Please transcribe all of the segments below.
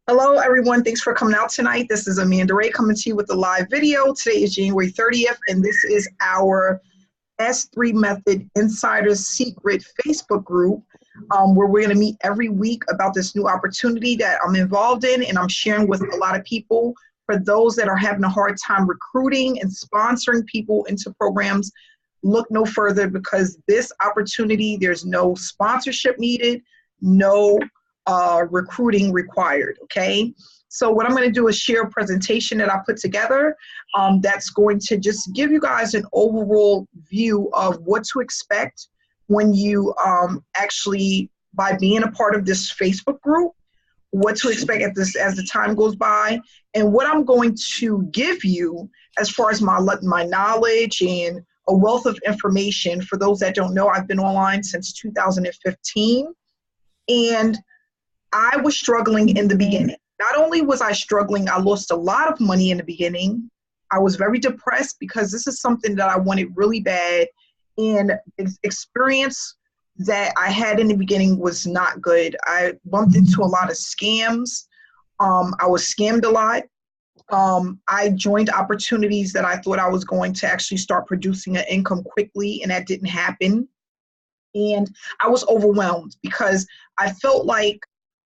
Hello, everyone. Thanks for coming out tonight. This is Amanda Ray coming to you with a live video. Today is January 30th, and this is our S3 Method Insider's Secret Facebook group, where we're going to meet every week about this new opportunity that I'm involved in, and I'm sharing with a lot of people. For those that are having a hard time recruiting and sponsoring people into programs, look no further, because this opportunity, there's no sponsorship needed, no recruiting required. Okay, so what I'm going to do is share a presentation that I put together that's going to just give you guys an overall view of what to expect when you actually, by being a part of this Facebook group, what to expect at this as the time goes by, and what I'm going to give you as far as my knowledge and a wealth of information. For those that don't know, I've been online since 2015, and I was struggling in the beginning. Not only was I struggling, I lost a lot of money in the beginning. I was very depressed because this is something that I wanted really bad, and the experience that I had in the beginning was not good. I bumped into a lot of scams. I was scammed a lot. I joined opportunities that I thought I was going to actually start producing an income quickly, and that didn't happen. And I was overwhelmed because I felt like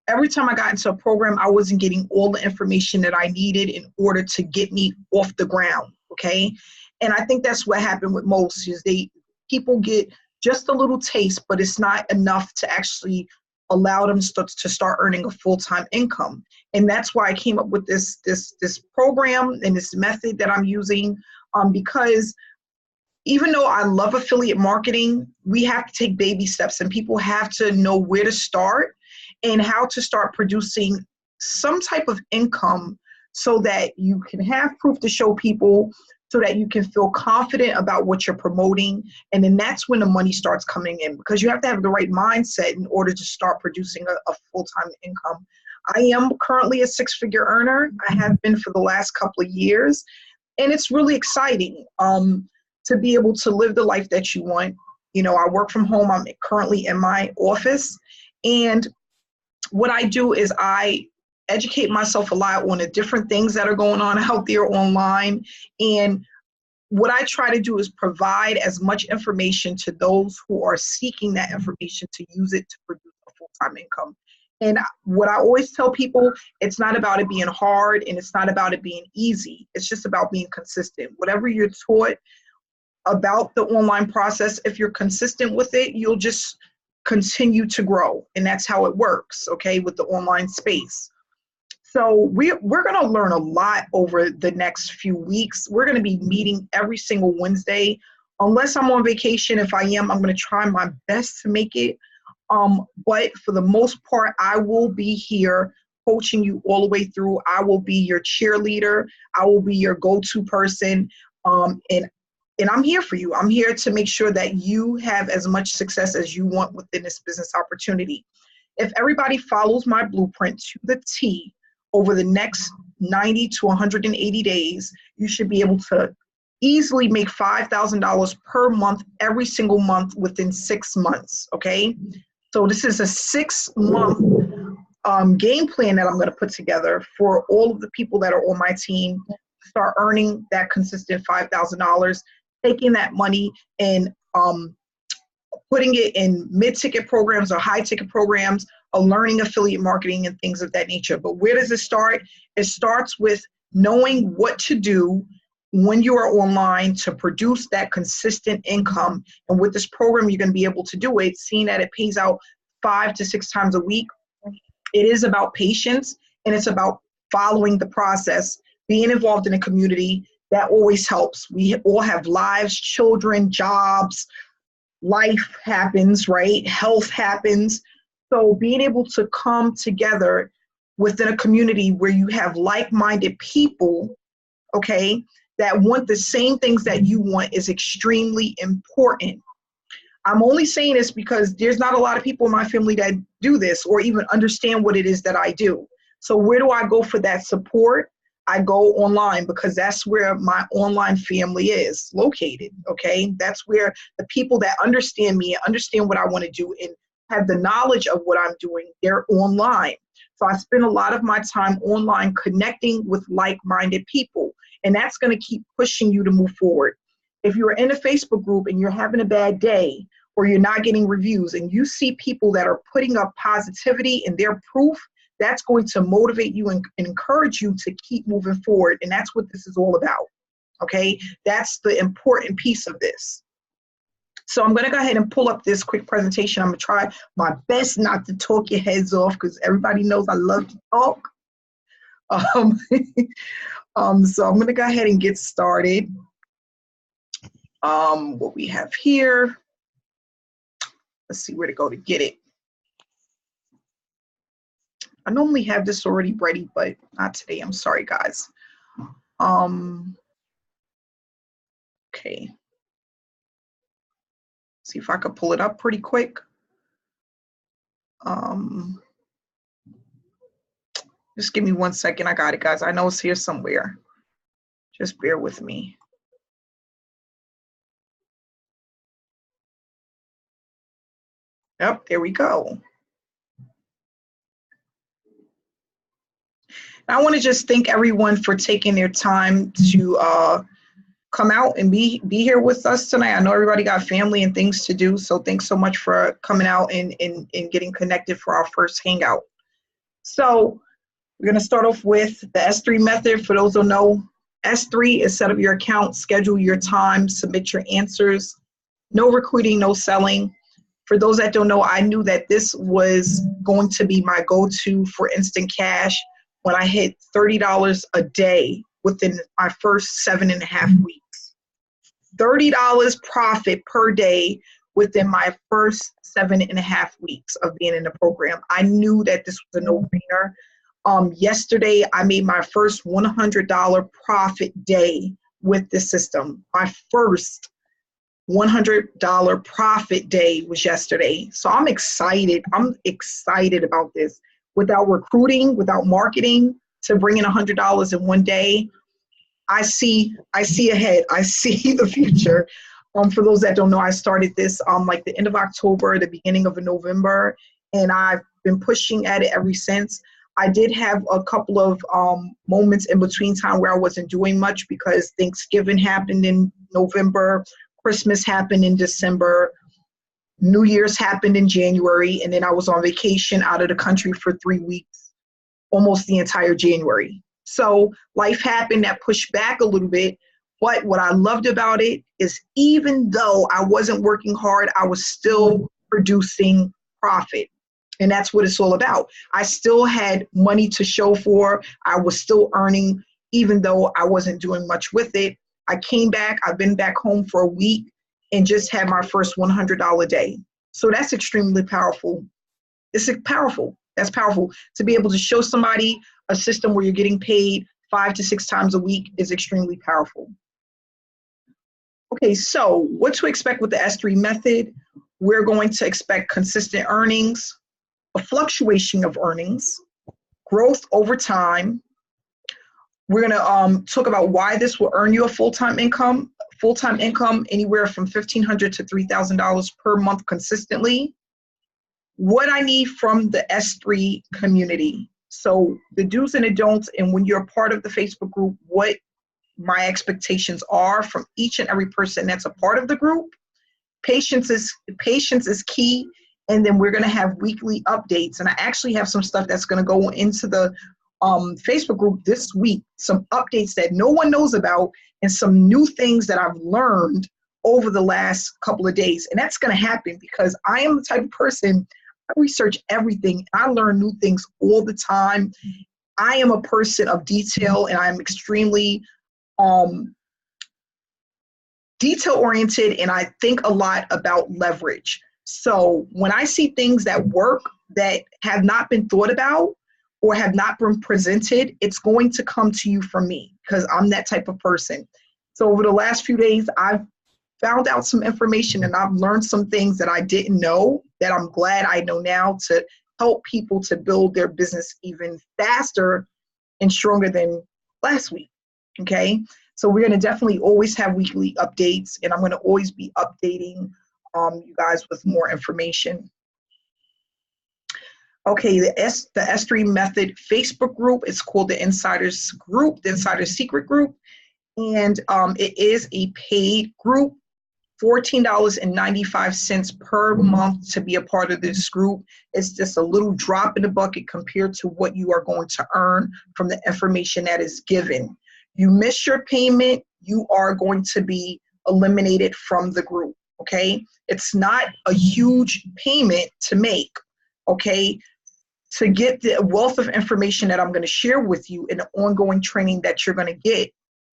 every time I got into a program, I wasn't getting all the information that I needed in order to get me off the ground, okay? And I think that's what happened with most, is people get just a little taste, but it's not enough to actually allow them to start earning a full-time income. And that's why I came up with this program and this method that I'm using, because even though I love affiliate marketing, we have to take baby steps, and people have to know where to start and how to start producing some type of income so that you can have proof to show people, so that you can feel confident about what you're promoting. And then that's when the money starts coming in, because you have to have the right mindset in order to start producing a full-time income. I am currently a six-figure earner. I have been for the last couple of years, and it's really exciting to be able to live the life that you want. You know, I work from home. I'm currently in my office, and what I do is I educate myself a lot on the different things that are going on out there online. And what I try to do is provide as much information to those who are seeking that information to use it to produce a full-time income. And what I always tell people, it's not about it being hard, and it's not about it being easy. It's just about being consistent. Whatever you're taught about the online process, if you're consistent with it, you'll just continue to grow. And that's how it works, okay, with the online space. So we're going to learn a lot over the next few weeks. We're going to be meeting every single Wednesday. Unless I'm on vacation, if I am, I'm going to try my best to make it. But for the most part, I will be here coaching you all the way through. I will be your cheerleader. I will be your go-to person. And I'm here for you. I'm here to make sure that you have as much success as you want within this business opportunity. If everybody follows my blueprint to the T over the next 90 to 180 days, you should be able to easily make $5,000 per month, every single month within 6 months, okay? So this is a 6-month game plan that I'm going to put together for all of the people that are on my team to start earning that consistent $5,000, taking that money and putting it in mid-ticket programs or high-ticket programs, or learning affiliate marketing and things of that nature. But where does it start? It starts with knowing what to do when you are online to produce that consistent income. And with this program, you're going to be able to do it, seeing that it pays out 5 to 6 times a week. It is about patience, and it's about following the process, being involved in a community. That always helps. We all have lives, children, jobs, life happens, right? Health happens. So being able to come together within a community where you have like-minded people, okay, that want the same things that you want is extremely important. I'm only saying this because there's not a lot of people in my family that do this or even understand what it is that I do. So where do I go for that support? I go online, because that's where my online family is located, okay? That's where the people that understand me, understand what I want to do, and have the knowledge of what I'm doing, they're online. So I spend a lot of my time online connecting with like-minded people, and that's going to keep pushing you to move forward. If you're in a Facebook group and you're having a bad day, or you're not getting reviews, and you see people that are putting up positivity and their proof, that's going to motivate you and encourage you to keep moving forward. And that's what this is all about. Okay, that's the important piece of this. So I'm going to go ahead and pull up this quick presentation. I'm going to try my best not to talk your heads off, because everybody knows I love to talk. So I'm going to go ahead and get started. What we have here, let's see where to go to get it. I normally have this already ready, but not today. I'm sorry, guys. Okay. See if I could pull it up pretty quick. Just give me 1 second. I got it, guys. I know it's here somewhere. Just bear with me. Yep, there we go. I want to just thank everyone for taking their time to come out and be here with us tonight. I know everybody got family and things to do, so thanks so much for coming out and getting connected for our first hangout. So we're going to start off with the S3 method. For those who don't know, S3 is set up your account, schedule your time, submit your answers. No recruiting, no selling. For those that don't know, I knew that this was going to be my go-to for instant cash when I hit $30 a day within my first 7.5 weeks. $30 profit per day within my first 7.5 weeks of being in the program. I knew that this was a no-brainer. Yesterday, I made my first $100 profit day with the system. My first $100 profit day was yesterday. So I'm excited. I'm excited about this. Without recruiting, without marketing, to bring in $100 in one day, I see ahead. I see the future. For those that don't know, I started this like the end of October, the beginning of November, and I've been pushing at it ever since. I did have a couple of moments in between time where I wasn't doing much because Thanksgiving happened in November, Christmas happened in December, New Year's happened in January, and then I was on vacation out of the country for 3 weeks, almost the entire January. So life happened that pushed back a little bit, but what I loved about it is even though I wasn't working hard, I was still producing profit. And that's what it's all about. I still had money to show for. I was still earning, even though I wasn't doing much with it. I came back. I've been back home for a week and just had my first $100 day. So that's extremely powerful. It's powerful. That's powerful. To be able to show somebody a system where you're getting paid 5 to 6 times a week is extremely powerful. Okay, so what to expect with the S3 method? We're going to expect consistent earnings, a fluctuation of earnings, growth over time. We're going to talk about why this will earn you a full-time income anywhere from $1,500 to $3,000 per month consistently. What I need from the S3 community. So the do's and the don'ts, and when you're a part of the Facebook group, what my expectations are from each and every person that's a part of the group. Patience is key. And then we're going to have weekly updates. And I actually have some stuff that's going to go into the Facebook group this week, some updates that no one knows about and some new things that I've learned over the last couple of days. And that's going to happen because I am the type of person, I research everything. I learn new things all the time. I am a person of detail, and I'm extremely detail-oriented, and I think a lot about leverage. So when I see things that work that have not been thought about or have not been presented, it's going to come to you from me because I'm that type of person. So over the last few days, I've found out some information and I've learned some things that I didn't know that I'm glad I know now to help people to build their business even faster and stronger than last week, okay? So we're going to definitely always have weekly updates, and I'm going to always be updating you guys with more information. Okay, the S3 Method Facebook group. It's called the Insiders Group, the Insider Secret Group. And it is a paid group, $14.95 per month to be a part of this group. It's just a little drop in the bucket compared to what you are going to earn from the information that is given. You miss your payment, you are going to be eliminated from the group, okay? It's not a huge payment to make, okay? To get the wealth of information that I'm going to share with you in the ongoing training that you're going to get.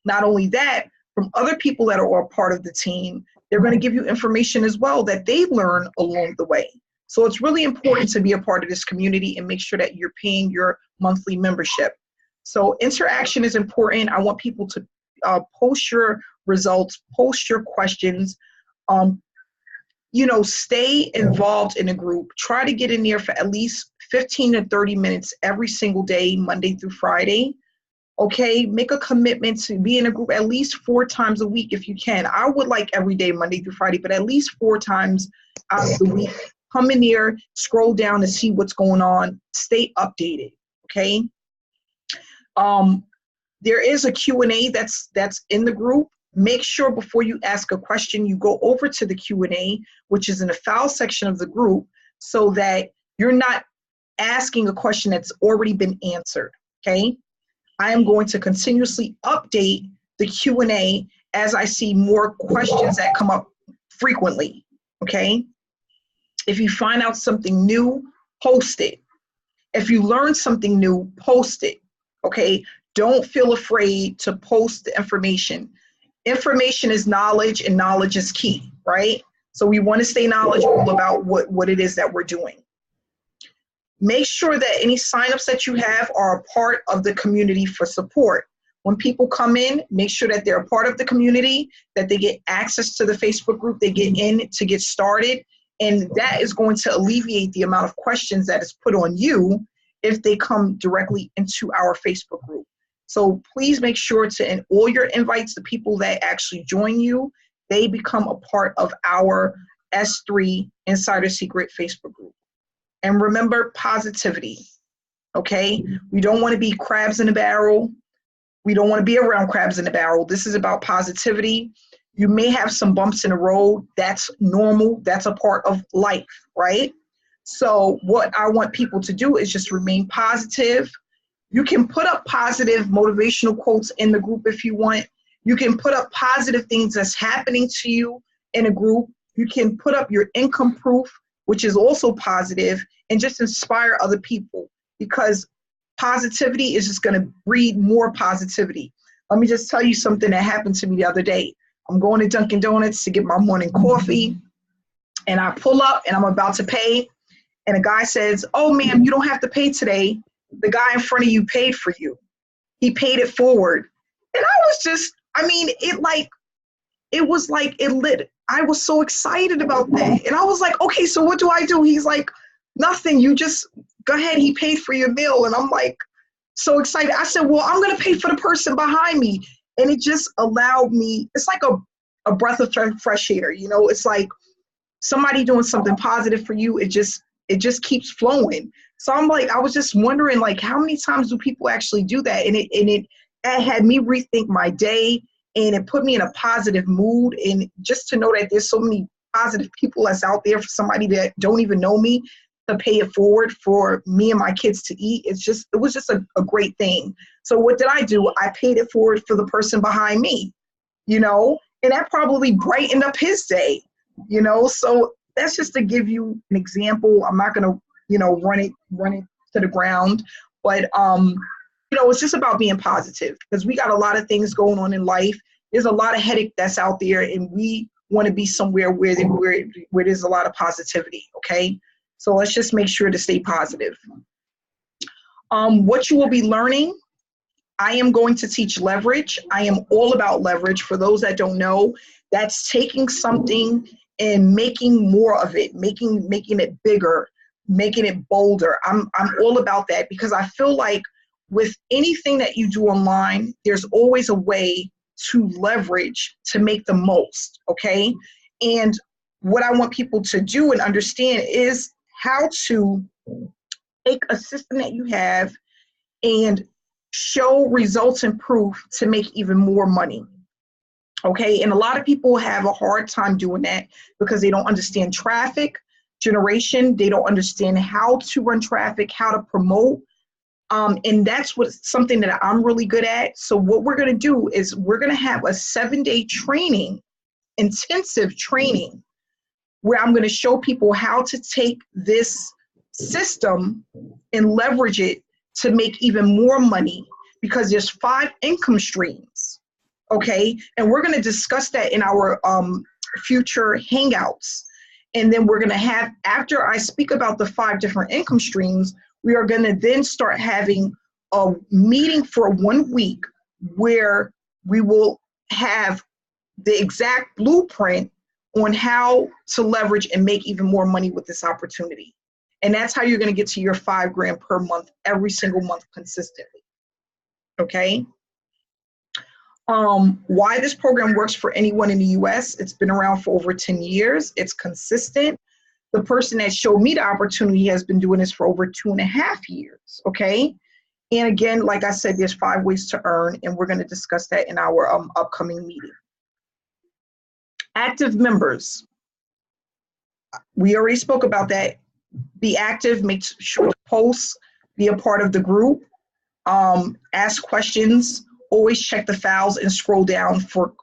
Not only that, from other people that are part of the team, they're going to give you information as well that they learn along the way. So it's really important to be a part of this community and make sure that you're paying your monthly membership. So interaction is important. I want people to post your results, post your questions, stay involved in a group. Try to get in there for at least 15 to 30 minutes every single day, Monday through Friday. Okay, make a commitment to be in a group at least 4 times a week if you can. I would like every day, Monday through Friday, but at least 4 times out of the week. Come in there, scroll down to see what's going on, stay updated, okay? There is a Q&A that's in the group. Make sure before you ask a question, you go over to the Q&A, which is in the file section of the group, so that you're not asking a question that's already been answered, okay? I am going to continuously update the Q&A as I see more questions that come up frequently, okay? If you find out something new, post it. If you learn something new, post it, okay? Don't feel afraid to post the information. Information is knowledge, and knowledge is key, right? So we want to stay knowledgeable about what it is that we're doing. Make sure that any signups that you have are a part of the community for support. When people come in, make sure that they're a part of the community, that they get access to the Facebook group, they get in to get started, and that is going to alleviate the amount of questions that is put on you if they come directly into our Facebook group. So please make sure to, in all your invites, the people that actually join you, they become a part of our S3 Insider Secret Facebook group. And remember, positivity, okay? We don't want to be crabs in a barrel. We don't want to be around crabs in a barrel. This is about positivity. You may have some bumps in the road. That's normal. That's a part of life, right? So what I want people to do is just remain positive. You can put up positive motivational quotes in the group if you want. You can put up positive things that's happening to you in a group. You can put up your income proof, which is also positive, and just inspire other people, because positivity is just going to breed more positivity. Let me just tell you something that happened to me the other day. I'm going to Dunkin' Donuts to get my morning coffee, and I pull up and I'm about to pay, and a guy says, "Oh, ma'am, you don't have to pay today. The guy in front of you paid for you. He paid it forward." And I was just, it lit. I was so excited about that. And I was like, okay, so what do I do? He's like, nothing. You just go ahead. He paid for your meal. And I'm like, so excited. I said, well, I'm going to pay for the person behind me. And it just allowed me, it's like a breath of fresh air. You know, it's like somebody doing something positive for you. It just keeps flowing. So I'm like, I was just wondering, like, how many times do people actually do that? And it had me rethink my day, and it put me in a positive mood. And just to know that there's so many positive people that's out there for somebody that don't even know me to pay it forward for me and my kids to eat. It was just a great thing. So what did I do? I paid it forward for the person behind me, you know, and that probably brightened up his day, you know. So that's just to give you an example. I'm not going to, run it to the ground, but, it's just about being positive, because we got a lot of things going on in life. There's a lot of headache that's out there, and we want to be somewhere where there's a lot of positivity, okay? So let's just make sure to stay positive. What you will be learning, I am going to teach leverage. I am all about leverage. For those that don't know, that's taking something and making more of it, making it bigger, making it bolder. I'm all about that, because I feel like with anything that you do online, there's always a way to leverage to make the most, okay? And what I want people to do and understand is how to take a system that you have and show results and proof to make even more money. Okay, and a lot of people have a hard time doing that because they don't understand traffic generation. They don't understand how to run traffic, how to promote. And that's something that I'm really good at. So what we're going to do is we're going to have a 7-day training, intensive training, where I'm going to show people how to take this system and leverage it to make even more money, because there's 5 income streams. Okay, and we're going to discuss that in our future hangouts. And then we're going to have, after I speak about the 5 different income streams, we are going to then start having a meeting for 1 week where we will have the exact blueprint on how to leverage and make even more money with this opportunity. And that's how you're going to get to your $5,000 per month, every single month consistently. Okay. Why this program works for anyone in the US, it's been around for over 10 years. It's consistent. The person that showed me the opportunity has been doing this for over 2.5 years, okay? And again, like I said, there's 5 ways to earn, and we're gonna discuss that in our upcoming meeting. Active members. We already spoke about that. Be active, make sure to post, be a part of the group, ask questions, always check the files and scroll down for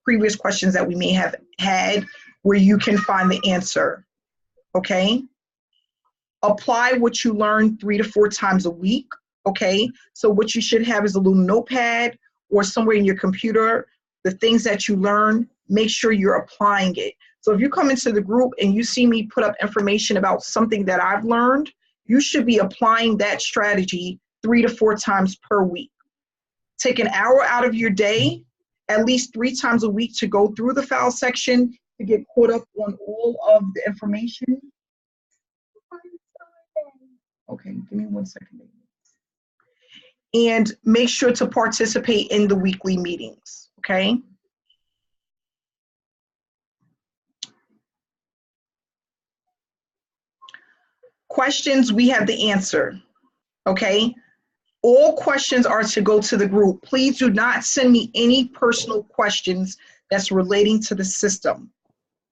previous questions that we may have had where you can find the answer, okay? Apply what you learn 3 to 4 times a week, okay? So what you should have is a little notepad or somewhere in your computer, the things that you learn, make sure you're applying it. So if you come into the group and you see me put up information about something that I've learned, you should be applying that strategy 3 to 4 times per week. Take an hour out of your day, at least 3 times a week, to go through the file section, to get caught up on all of the information. Okay, give me 1 second. And make sure to participate in the weekly meetings, okay? Questions, we have the answer, okay? All questions are to go to the group. Please do not send me any personal questions that's relating to the system.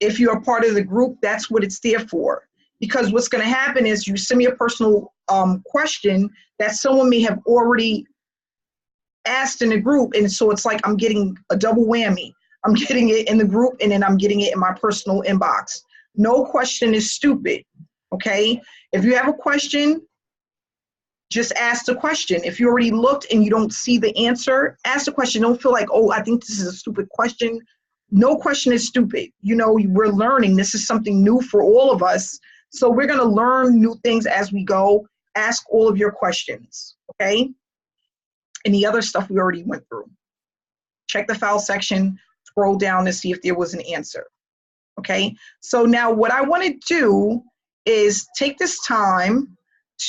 If you're a part of the group, that's what it's there for. Because what's going to happen is you send me a personal question that someone may have already asked in the group, and so it's like I'm getting a double whammy. I'm getting it in the group, and then I'm getting it in my personal inbox. No question is stupid, okay? If you have a question, just ask the question. If you already looked and you don't see the answer, ask the question. Don't feel like, oh, I think this is a stupid question. No question is stupid. You know, we're learning. This is something new for all of us. So we're going to learn new things as we go. Ask all of your questions, okay? And the other stuff we already went through. Check the file section, scroll down to see if there was an answer, okay? So now what I want to do is take this time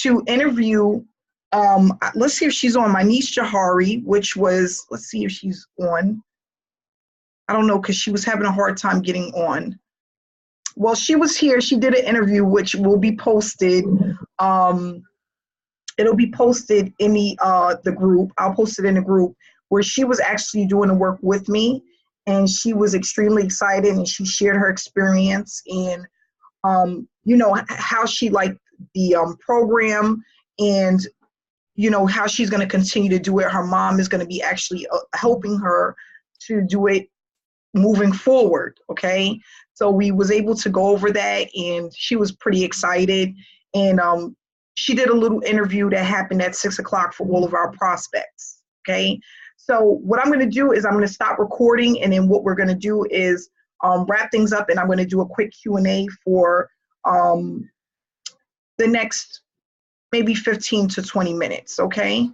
to interview, let's see if she's on, my niece Jahari, which was, let's see if she's on. I don't know, because she was having a hard time getting on. Well, she was here. She did an interview, which will be posted. It'll be posted in the group. I'll post it in the group, where she was actually doing the work with me, and she was extremely excited, and she shared her experience and you know, how she liked the program, and you know how she's going to continue to do it. Her mom is going to be actually helping her to do it moving forward, okay? So we was able to go over that, and she was pretty excited. And she did a little interview that happened at 6 o'clock for all of our prospects, okay? So what I'm going to do is I'm going to stop recording, and then what we're going to do is wrap things up, and I'm going to do a quick Q&A for the next maybe 15 to 20 minutes, okay?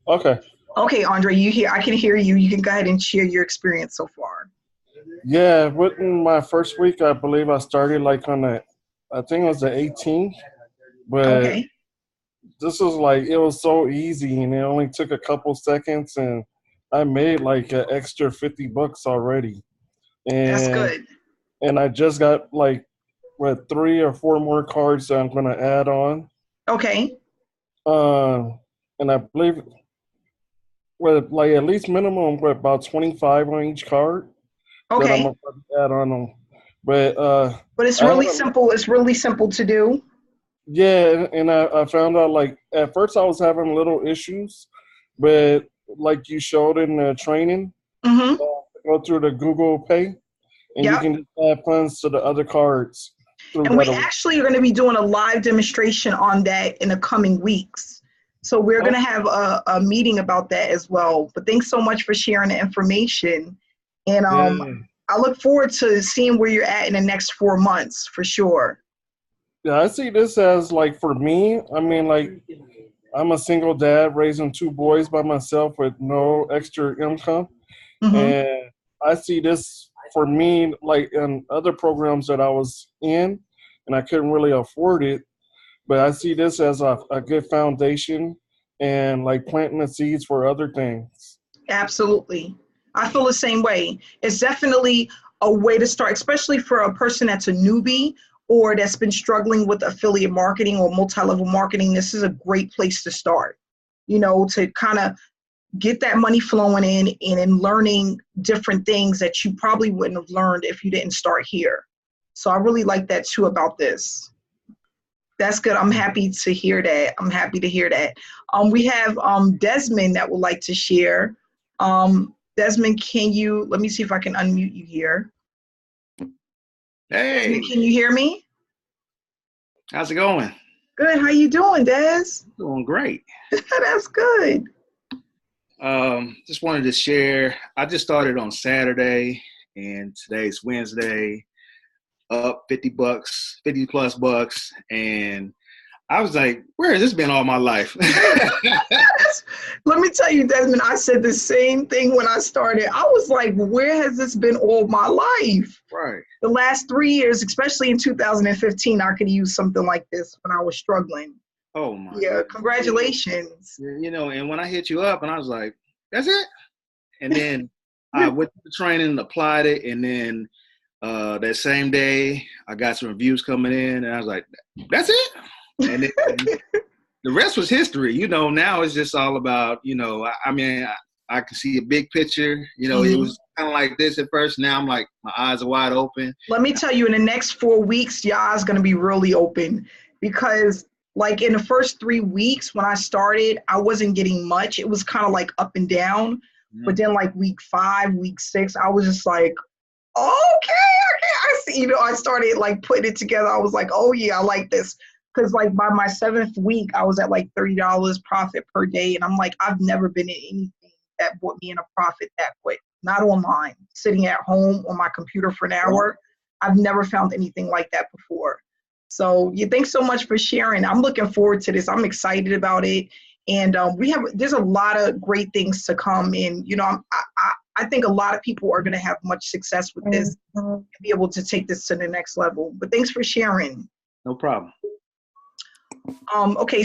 Okay. Okay, Andre, you here? I can hear you. You can go ahead and share your experience so far. Yeah, within my first week, I believe I started like on the, I think it was the 18th, but Okay. this was like, it was so easy, and it only took a couple seconds, and I made like an extra $50 already. That's And good. and I just got like with 3 or 4 more cards that I'm going to add on. Okay. And I believe with like at least minimum with about 25 on each card that I'm Okay. going to add on them. But It's I really haven't. simple. It's really simple to do. Yeah, and I found out like at first I was having little issues, but like you showed in the training, Mm-hmm. go through the Google Pay, and you Yep. can just add funds to the other cards through And we that. actually are going to be doing a live demonstration on that in the coming weeks. So we're going Oh, to have a meeting about that as well. But thanks so much for sharing the information. And yeah, I look forward to seeing where you're at in the next 4 months for sure. yeah. I see this as like for me. I mean, like I'm a single dad raising 2 boys by myself with no extra income, Mm-hmm. and I see this for me like in other programs that I was in, and I couldn't really afford it. But I see this as a good foundation and like planting the seeds for other things. Absolutely. I feel the same way. It's definitely a way to start, especially for a person that's a newbie or that's been struggling with affiliate marketing or multi-level marketing. This is a great place to start, to kind of get that money flowing in and in learning different things that you probably wouldn't have learned if you didn't start here. So I really like that too about this. That's good. I'm happy to hear that. I'm happy to hear that. We have Desmond that would like to share. Desmond, let me see if I can unmute you here. Hey, Desmond, can you hear me? how's it going? Good. How you doing, Des? Doing great. That's good. Just wanted to share. I just started on Saturday, and today's Wednesday. Up $50, 50 plus bucks, and I was like, "Where has this been all my life?" Let me tell you, Desmond, I said the same thing when I started. I was like, where has this been all my life? Right. The last 3 years, especially in 2015, I could use something like this when I was struggling. Oh my. Yeah, goodness. congratulations. And when I hit you up, and I was like, "That's it," and then I went to the training and applied it, and then that same day, I got some reviews coming in, and I was like, "That's it." And then the rest was history. Now it's just all about, I can see a big picture. It was kind of like this at first. Now I'm like, my eyes are wide open. Let me tell you, in the next 4 weeks, your eyes going to be really open because like in the first 3 weeks when I started, I wasn't getting much. It was kind of like up and down. Mm-hmm. But then like week 5, week 6, I was just like, okay. I see, I started like putting it together. I was like, oh yeah, I like this. Because like by my 7th week, I was at like $30 profit per day. And I'm like, I've never been in anything that brought me in a profit that quick. Not online, sitting at home on my computer for an hour. I've never found anything like that before. So yeah, thanks so much for sharing. I'm looking forward to this. I'm excited about it. And there's a lot of great things to come. And, I think a lot of people are going to have much success with this and be able to take this to the next level. But thanks for sharing. No problem. Okay.